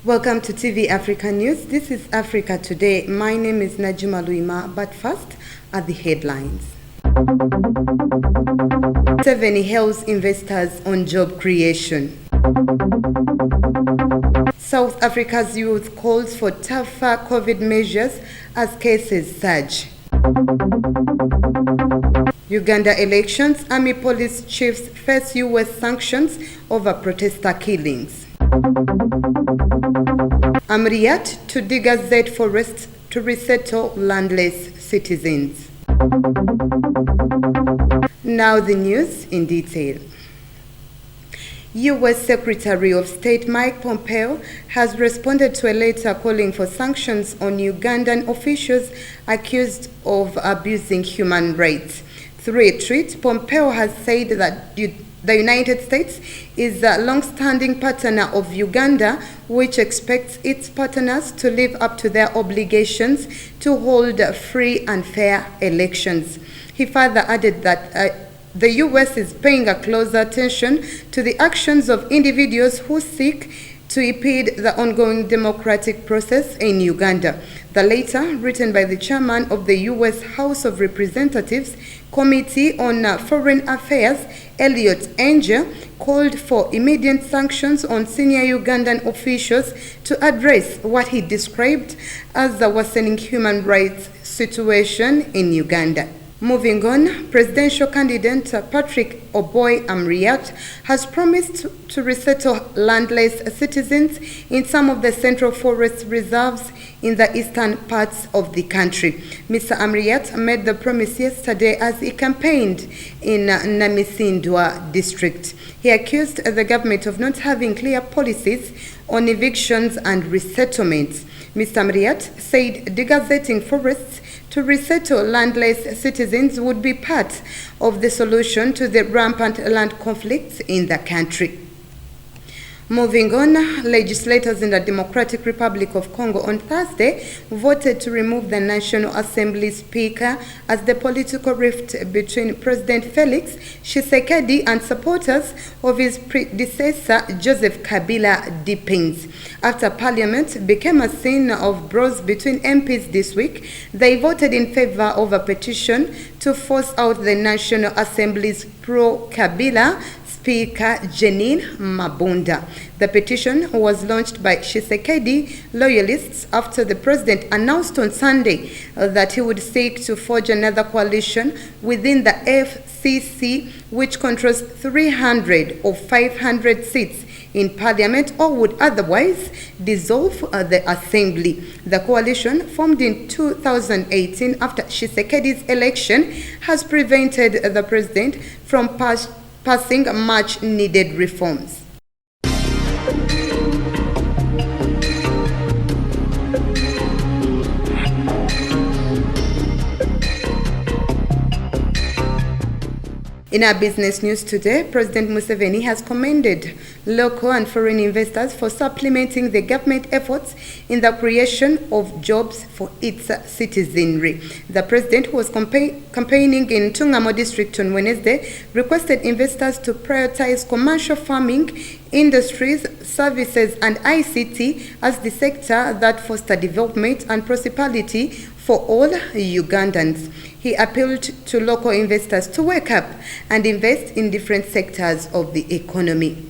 Welcome to TV Africa News. This is Africa Today. My name is Najuma Luima, but first are the headlines. 7 hails investors on job creation. South Africa's youth calls for tougher COVID measures as cases surge. Uganda elections, army police chiefs face US sanctions over protester killings. Amriyat to Digazet forests to resettle landless citizens. Now the news in detail. U.S. Secretary of State Mike Pompeo has responded to a letter calling for sanctions on Ugandan officials accused of abusing human rights. Through a tweet, Pompeo has said that the United States is a long-standing partner of Uganda, which expects its partners to live up to their obligations to hold free and fair elections. He further added that the U.S. is paying a close attention to the actions of individuals who seek to impede the ongoing democratic process in Uganda. The letter, written by the chairman of the U.S. House of Representatives Committee on Foreign Affairs, Elliot Angel, called for immediate sanctions on senior Ugandan officials to address what he described as the worsening human rights situation in Uganda. Moving on, presidential candidate Patrick Oboi Amriyat has promised to resettle landless citizens in some of the central forest reserves in the eastern parts of the country. Mr. Amriyat made the promise yesterday as he campaigned in Namisindwa district. He accused the government of not having clear policies on evictions and resettlements. Mr. Amriyat said degazetting forests to resettle landless citizens would be part of the solution to the rampant land conflicts in the country. Moving on, legislators in the Democratic Republic of Congo on Thursday voted to remove the National Assembly Speaker as the political rift between President Felix Tshisekedi and supporters of his predecessor Joseph Kabila deepens. After Parliament became a scene of brawls between MPs this week, they voted in favor of a petition to force out the National Assembly's pro-Kabila Speaker Jeanine Mabunda. The petition was launched by Tshisekedi loyalists after the president announced on Sunday that he would seek to forge another coalition within the FCC, which controls 300 of 500 seats in parliament, or would otherwise dissolve the assembly. The coalition, formed in 2018 after Tshisekedi's election, has prevented the president from passing much-needed reforms. In our business news today, President Museveni has commended local and foreign investors for supplementing the government efforts in the creation of jobs for its citizenry. The president, who was campaigning in Tungamo district on Wednesday, requested investors to prioritize commercial farming, industries, services, and ICT as the sector that foster development and prosperity for all Ugandans. He appealed to local investors to wake up and invest in different sectors of the economy.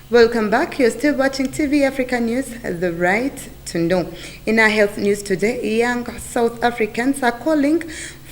Welcome back. You're still watching TV Africa News, the right to know. In our health news today, young South Africans are calling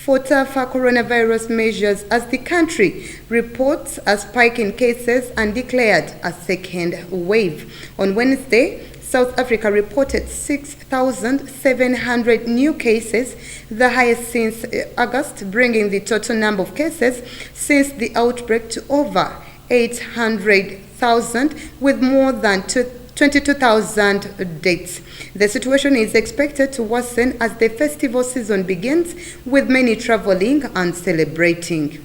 for tougher coronavirus measures as the country reports a spike in cases and declared a second wave. On Wednesday, South Africa reported 6,700 new cases, the highest since August, bringing the total number of cases since the outbreak to over 800,000, with more than 22,000 deaths. The situation is expected to worsen as the festival season begins, with many traveling and celebrating.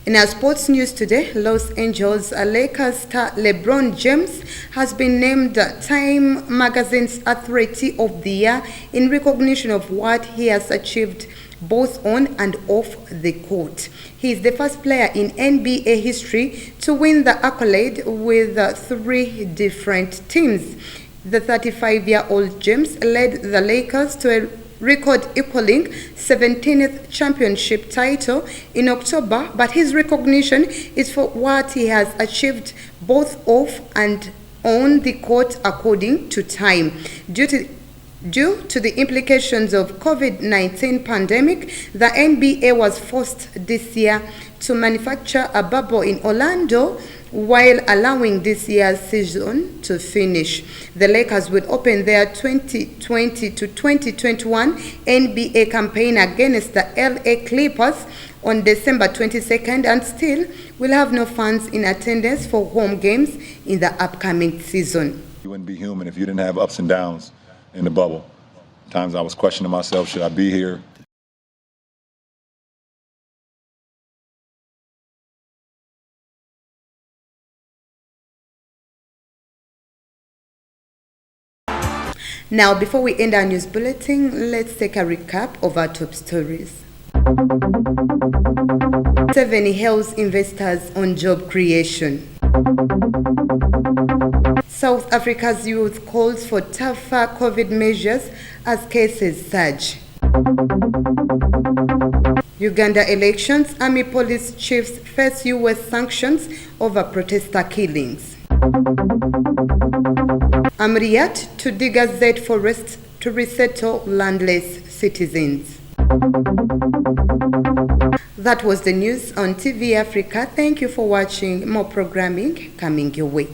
In our sports news today, Los Angeles Lakers star LeBron James has been named Time Magazine's Athlete of the Year in recognition of what he has achieved both on and off the court. He is the first player in NBA history to win the accolade with 3 different teams. The 35-year-old James led the Lakers to a record equaling 17th championship title in October, but his recognition is for what he has achieved both off and on the court according to Time. Due to the implications of COVID-19 pandemic, the NBA was forced this year to manufacture a bubble in Orlando while allowing this year's season to finish. The Lakers will open their 2020 to 2021 NBA campaign against the LA Clippers on December 22nd and still will have no fans in attendance for home games in the upcoming season. You wouldn't be human if you didn't have ups and downs in the bubble. Times I was questioning myself, should I be here? Now, before we end our news bulletin, let's take a recap of our top stories. 7 helps investors on job creation. South Africa's youth calls for tougher COVID measures as cases surge. Uganda elections, army police chiefs face US sanctions over protester killings. Amriyat to dig a Z forest to resettle landless citizens. That was the news on TV Africa. Thank you for watching. More programming coming your way.